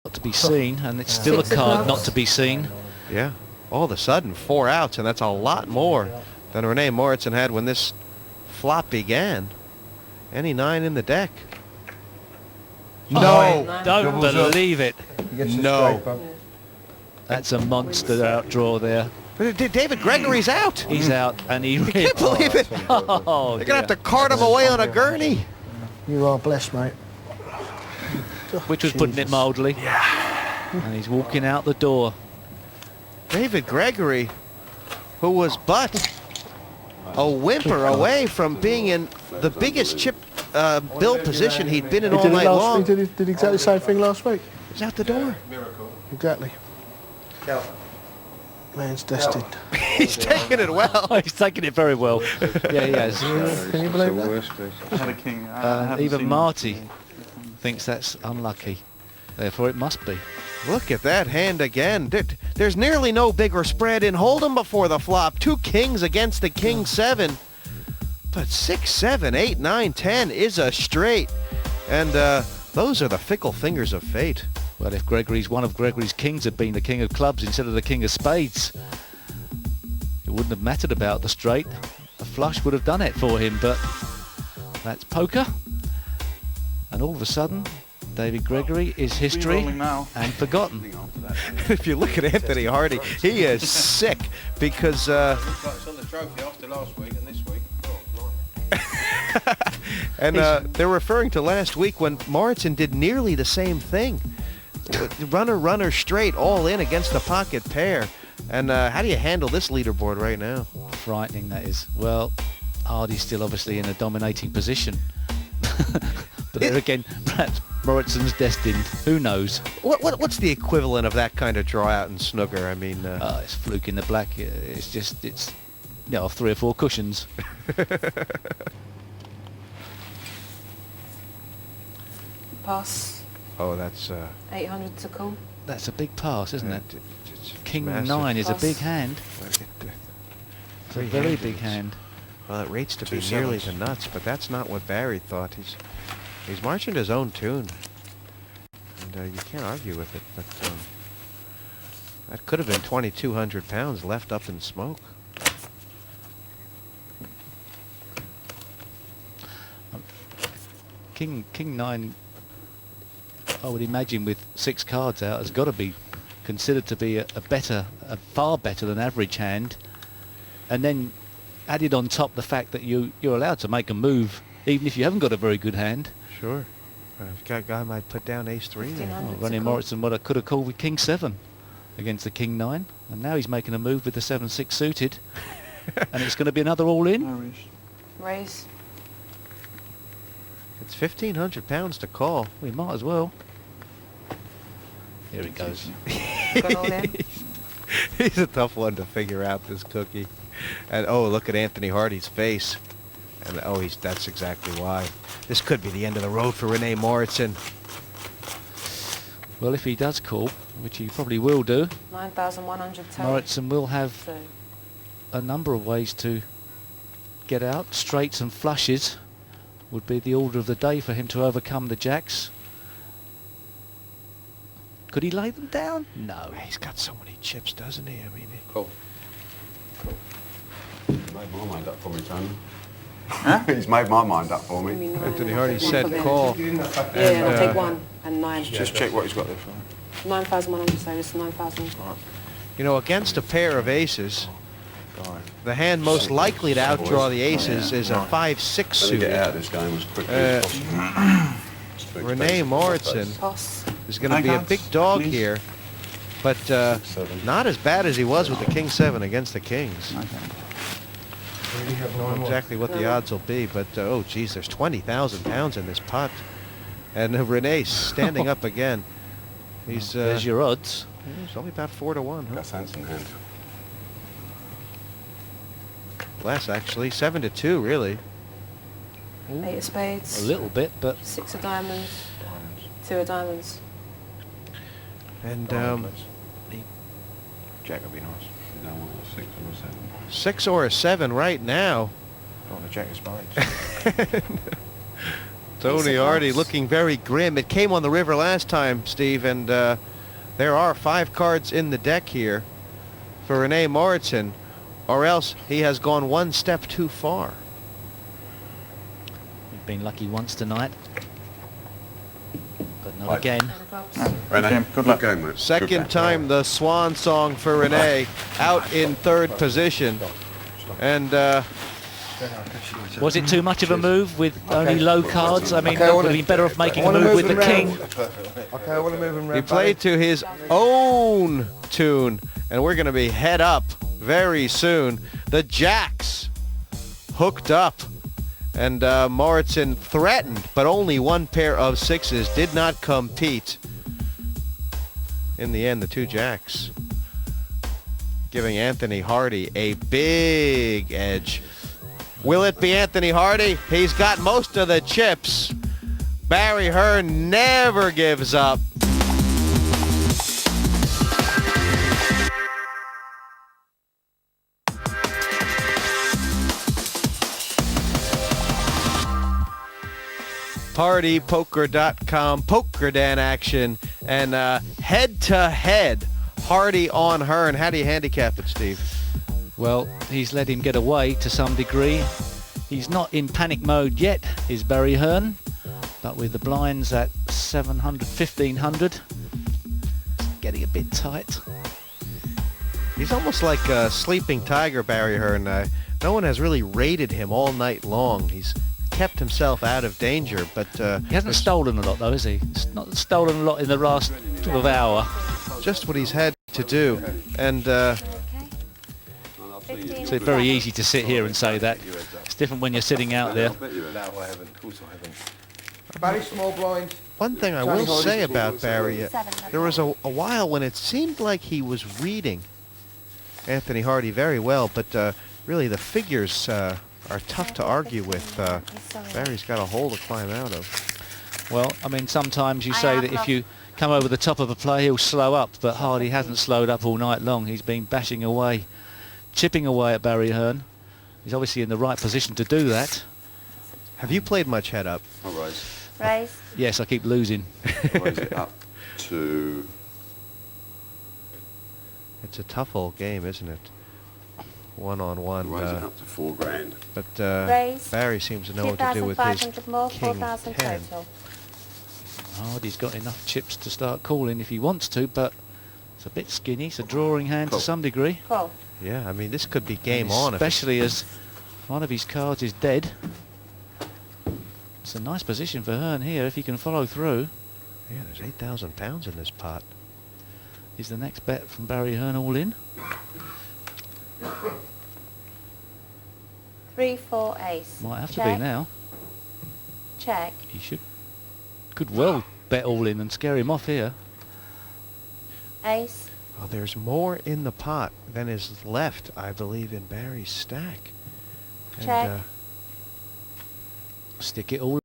Not to be seen, and it's still a card not to be seen. Yeah. All of a sudden, 4 outs, and that's a lot more than Rene Moritzen had when this flop began. Any 9 in the deck. No, No. don't believe it. No. That's a monster outdraw there. David Gregory's out. He's out, and he I can't believe it. Oh, They're going to have to cart him away on a gurney. You are blessed, mate. which was putting it mildly. Yeah. And he's walking out the door. David Gregory, who was but a whimper away from being in the biggest chip bill position he'd been in all night long. He did exactly the same thing last week. He's out the door. Exactly. Man's destined. He's taking it well. He's taking it very well. Yeah, he has. Can you believe that? Had a king. Even Marty thinks that's unlucky. Therefore, it must be. Look at that hand again. There's nearly no bigger spread in Hold'em before the flop. 2 kings against the king 7. But 6, 7, 8, 9, 10 is a straight. And those are the fickle fingers of fate. Well, if one of Gregory's kings had been the king of clubs instead of the king of spades, it wouldn't have mattered about the straight. A flush would have done it for him, but that's poker. And all of a sudden, David Gregory is history and forgotten. If you look at Anthony Hardy, he is sick because... It's on the trophy after last week and this week. And they're referring to last week when Moritzen did nearly the same thing. Runner, straight, all in against the pocket pair. And how do you handle this leaderboard right now? Frightening, that is. Well, Hardy's still obviously in a dominating position. But there again, perhaps Moritzen's destined. Who knows? What's the equivalent of that kind of draw out in snooker? I mean... it's fluke in the black. It's 3 or 4 cushions. Pass. Oh, that's... 800 to call. That's a big pass, isn't it? It's King massive. 9 is a Pass. big hand. It's a very big hand. Well, it rates to be 2 nearly the sevens. nuts, but that's not what Barry thought. He's marching his own tune, and you can't argue with it. But that could have been 2,200 pounds left up in smoke. King 9, I would imagine, with 6 cards out, has got to be considered to be a far better than average hand. And then added on top the fact that you're allowed to make a move even if you haven't got a very good hand. Sure. Guy might put down ace 3 there. Well, Ronnie Moritzen could have called with king 7 against the king 9, and now he's making a move with the 7-6 suited, and it's going to be another all-in. Raise. It's 1,500 pounds to call. We might as well. Here it goes. Gone all in. He's a tough one to figure out, this cookie. And oh, look at Anthony Hardy's face. And oh, that's exactly why. This could be the end of the road for Rene Moritzen. Well, if he does call, which he probably will do, 9,100 to. Moritzen will have So a number of ways to get out. Straights and flushes would be the order of the day for him to overcome the jacks. Could he lay them down? No. He's got so many chips, doesn't he? I mean, Cool. He's made my mind up for me, Tony. He's made my mind up for me. maybe 9 Anthony and Hardy one said for them. call. Yeah, and I'll take 1 and 9. Just check what he's got there for. 9,100, so it's 9,000. You know, against a pair of aces, the hand most likely to outdraw the aces is a 5-6 Trying to suit. get out of this game as quickly as possible. Rene Moritzen Pass. is going to be a big dog here, but not as bad as he was with the king 7 against the kings. I don't know exactly what the odds will be, but oh geez, there's 20,000 pounds in this pot, and Rene's standing up again. He's There's your odds. he's only about 4 to 1. Huh? That's handsome hand. Less actually, 7 to 2 really. 8 of spades. A little bit, but 6 of diamonds. 2 of diamonds. And Jack would be nice. You don't want a 6 or a 7. 6 or a 7 right now. Oh, the Jack of spades. Tony Hardy looking very grim. It came on the river last time, Steve, and there are 5 cards in the deck here for Rene Mauritsen, or else he has gone one step too far. We've been lucky once tonight, but not again. Nine of clubs. Rene, Good luck. game, mate. Second time the swan song for Rene, out in 3rd position. And Was it too much of a move with only low cards? I mean, it would have been better off making a move with the king. Okay, I want to move him round. he played to his own tune, and we're going to be head up very soon. The jacks hooked up, and Mauritsen threatened, but only one pair of 6s did not compete. In the end, the 2 jacks giving Anthony Hardy a big edge. Will it be Anthony Hardy? He's got most of the chips. Barry Hearn never gives up. PartyPoker.com, PokerDan action, and head-to-head, Hardy on Hearn. How do you handicap it, Steve? Well, he's let him get away to some degree. He's not in panic mode yet, is Barry Hearn, but with the blinds at 700, 1500, it's getting a bit tight. He's almost like a sleeping tiger, Barry Hearn. No one has really raided him all night long. He's kept himself out of danger, but He hasn't stolen a lot though, has he? He's not stolen a lot in the last sort of hour. just what he's had to do. And It's very easy to sit here and say that. It's different when you're sitting out there. No, I haven't. Of course I haven't. Barry, small blind. one thing I will say about Barry, there was a while when it seemed like he was reading Anthony Hardy very well, but really the figures are tough to argue with. Barry's got a hole to climb out of. Well, I mean, sometimes you say that if you come over the top of a play, he'll slow up, but Hardy hasn't slowed up all night long. He's been bashing away, chipping away at Barry Hearn. He's obviously in the right position to do that. Have you played much head up? I'll raise. Raise. Yes, I keep losing. I'll raise it up to... It's a tough old game, isn't it? One-on-one. raise it up to 4 grand. But Raise. Barry seems to know what to do with his 2,500 more, king 4,000 10. total. Hardy's got enough chips to start calling if he wants to, but it's a bit skinny. It's a drawing hand to some degree. Call. Yeah, I mean, this could be game on. if Especially as one of his cards is dead. It's a nice position for Hearn here if he can follow through. Yeah, there's 8,000 pounds in this pot. Is the next bet from Barry Hearn all in? 3, 4, ace. Might have to Check. be now. Check. He could well bet all in and scare him off here. Ace. Well, there's more in the pot than is left, I believe, in Barry's stack. And, Check. Stick it all